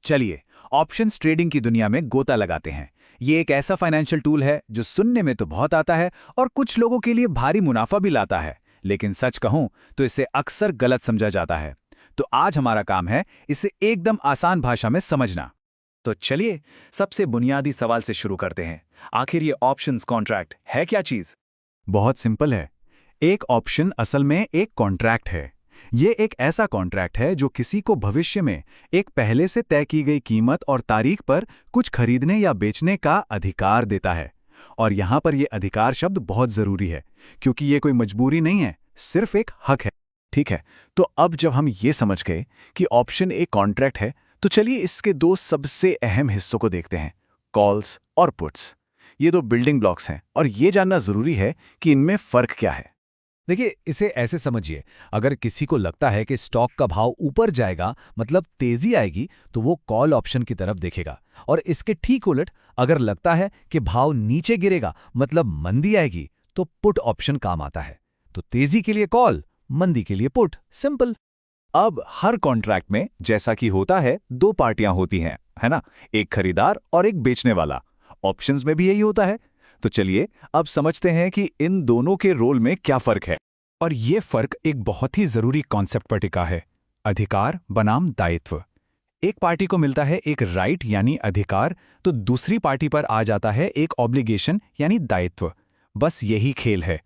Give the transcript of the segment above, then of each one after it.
चलिए options trading की दुनिया में गोता लगाते हैं। ये एक ऐसा फाइनेंशियल टूल है जो सुनने में तो बहुत आता है और कुछ लोगों के लिए भारी मुनाफा भी लाता है, लेकिन सच कहूं तो इसे अक्सर गलत समझा जाता है। तो आज हमारा काम है इसे एकदम आसान भाषा में समझना। तो चलिए सबसे बुनियादी सवाल से शुरू करते हैं। आखिर ये ऑप्शंस कॉन्ट्रैक्ट है क्या चीज? बहुत सिंपल है। एक ऑप्शन असल में एक कॉन्ट्रैक्ट है। ये एक ऐसा कॉन्ट्रैक्ट है जो किसी को भविष्य में एक पहले से तय की गई कीमत और तारीख पर कुछ खरीदने या बेचने का अधिकार देता है। और यहां पर यह अधिकार शब्द बहुत जरूरी है, क्योंकि ये कोई मजबूरी नहीं है, सिर्फ एक हक है। ठीक है, तो अब जब हम ये समझ गए कि ऑप्शन एक कॉन्ट्रैक्ट है, तो चलिए इसके दो सबसे अहम हिस्सों को देखते हैं, कॉल्स और पुट्स। ये दो बिल्डिंग ब्लॉक्स हैं और ये जानना जरूरी है कि इनमें फर्क क्या है। देखिए, इसे ऐसे समझिए, अगर किसी को लगता है कि स्टॉक का भाव ऊपर जाएगा मतलब तेजी आएगी, तो वो कॉल ऑप्शन की तरफ देखेगा। और इसके ठीक उलट, अगर लगता है कि भाव नीचे गिरेगा मतलब मंदी आएगी, तो पुट ऑप्शन काम आता है। तो तेजी के लिए कॉल, मंदी के लिए पुट, सिंपल। अब हर कॉन्ट्रैक्ट में जैसा कि होता है दो पार्टियां होती हैं, है ना? एक खरीदार और एक बेचने वाला। ऑप्शंस में भी यही होता है। तो चलिए अब समझते हैं कि इन दोनों के रोल में क्या फर्क है। और ये फर्क एक बहुत ही जरूरी कॉन्सेप्ट पर टिका है, अधिकार बनाम दायित्व। एक पार्टी को मिलता है एक राइट यानी अधिकार, तो दूसरी पार्टी पर आ जाता है एक ऑब्लिगेशन यानी दायित्व। बस यही खेल है।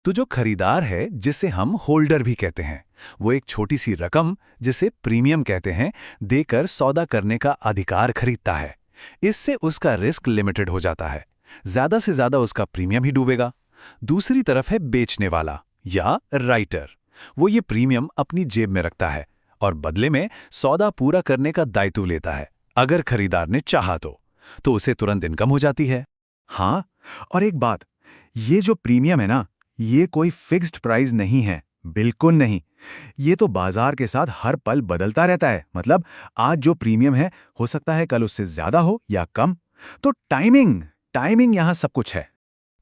तो जो खरीदार है, जिसे हम होल्डर भी कहते हैं, वो एक छोटी सी रकम, जिसे प्रीमियम कहते हैं, देकर सौदा करने का अधिकार खरीदता है। इससे उसका रिस्क लिमिटेड हो जाता है, ज्यादा से ज्यादा उसका प्रीमियम ही डूबेगा। दूसरी तरफ है बेचने वाला या राइटर। वो ये प्रीमियम अपनी जेब में रखता है और बदले में सौदा पूरा करने का दायित्व लेता है। अगर खरीदार ने चाहा तो उसे तुरंत इनकम हो जाती है। हाँ, और एक बात, ये जो प्रीमियम है ना, ये कोई फिक्स्ड प्राइस नहीं है, बिल्कुल नहीं। ये तो बाजार के साथ हर पल बदलता रहता है। मतलब आज जो प्रीमियम है, हो सकता है कल उससे ज्यादा हो या कम। तो टाइमिंग यहां सब कुछ है।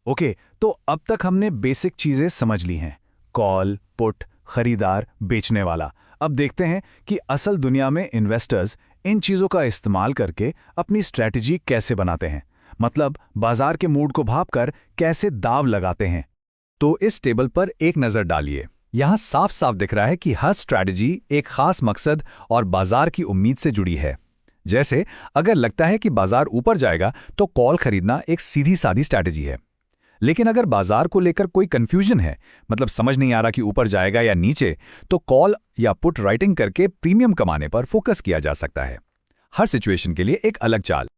ओके, तो अब तक हमने बेसिक चीजें समझ ली हैं, कॉल, पुट, खरीदार, बेचने वाला। अब देखते हैं कि असल दुनिया में इन्वेस्टर्स इन चीजों का इस्तेमाल करके अपनी स्ट्रैटेजी कैसे बनाते हैं। मतलब बाजार के मूड को भांपकर कैसे दांव लगाते हैं। तो इस टेबल पर एक नजर डालिए। यहां साफ साफ दिख रहा है कि हर स्ट्रैटेजी एक खास मकसद और बाजार की उम्मीद से जुड़ी है। जैसे अगर लगता है कि बाजार ऊपर जाएगा तो कॉल खरीदना एक सीधी सादी स्ट्रैटेजी है। लेकिन अगर बाजार को लेकर कोई कंफ्यूजन है, मतलब समझ नहीं आ रहा कि ऊपर जाएगा या नीचे, तो कॉल या पुट राइटिंग करके प्रीमियम कमाने पर फोकस किया जा सकता है। हर सिचुएशन के लिए एक अलग चाल।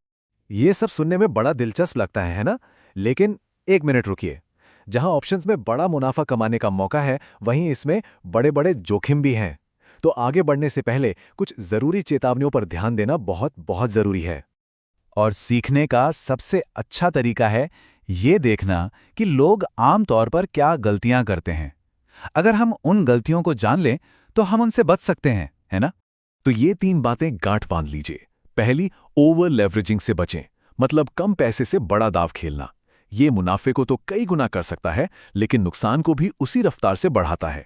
ये सब सुनने में बड़ा दिलचस्प लगता है ना? लेकिन एक मिनट रुकिए। जहां ऑप्शंस में बड़ा मुनाफा कमाने का मौका है, वहीं इसमें बड़े बड़े जोखिम भी हैं। तो आगे बढ़ने से पहले कुछ जरूरी चेतावनियों पर ध्यान देना बहुत बहुत जरूरी है। और सीखने का सबसे अच्छा तरीका है ये देखना कि लोग आम तौर पर क्या गलतियां करते हैं। अगर हम उन गलतियों को जान लें तो हम उनसे बच सकते हैं, है ना? तो ये 3 बातें गांठ बांध लीजिए। पहली, ओवर लेवरेजिंग से बचें, मतलब कम पैसे से बड़ा दाव खेलना। ये मुनाफे को तो कई गुना कर सकता है, लेकिन नुकसान को भी उसी रफ्तार से बढ़ाता है।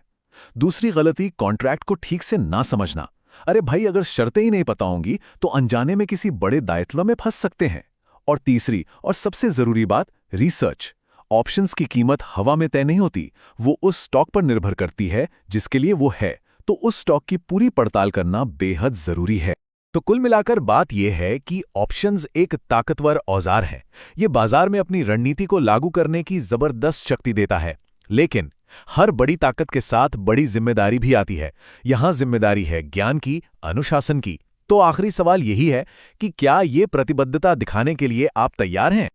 दूसरी गलती, कॉन्ट्रैक्ट को ठीक से ना समझना। अरे भाई, अगर शर्तें ही नहीं पता होंगी तो अनजाने में किसी बड़े दायित्व में फंस सकते हैं। और तीसरी और सबसे जरूरी बात, रिसर्च। ऑप्शंस की कीमत हवा में तय नहीं होती, वो उस स्टॉक पर निर्भर करती है जिसके लिए वो है। तो उस स्टॉक की पूरी पड़ताल करना बेहद जरूरी है। तो कुल मिलाकर बात यह है कि ऑप्शंस एक ताकतवर औजार है। ये बाजार में अपनी रणनीति को लागू करने की जबरदस्त शक्ति देता है। लेकिन हर बड़ी ताकत के साथ बड़ी जिम्मेदारी भी आती है। यहां जिम्मेदारी है ज्ञान की, अनुशासन की। तो आखिरी सवाल यही है कि क्या ये प्रतिबद्धता दिखाने के लिए आप तैयार हैं?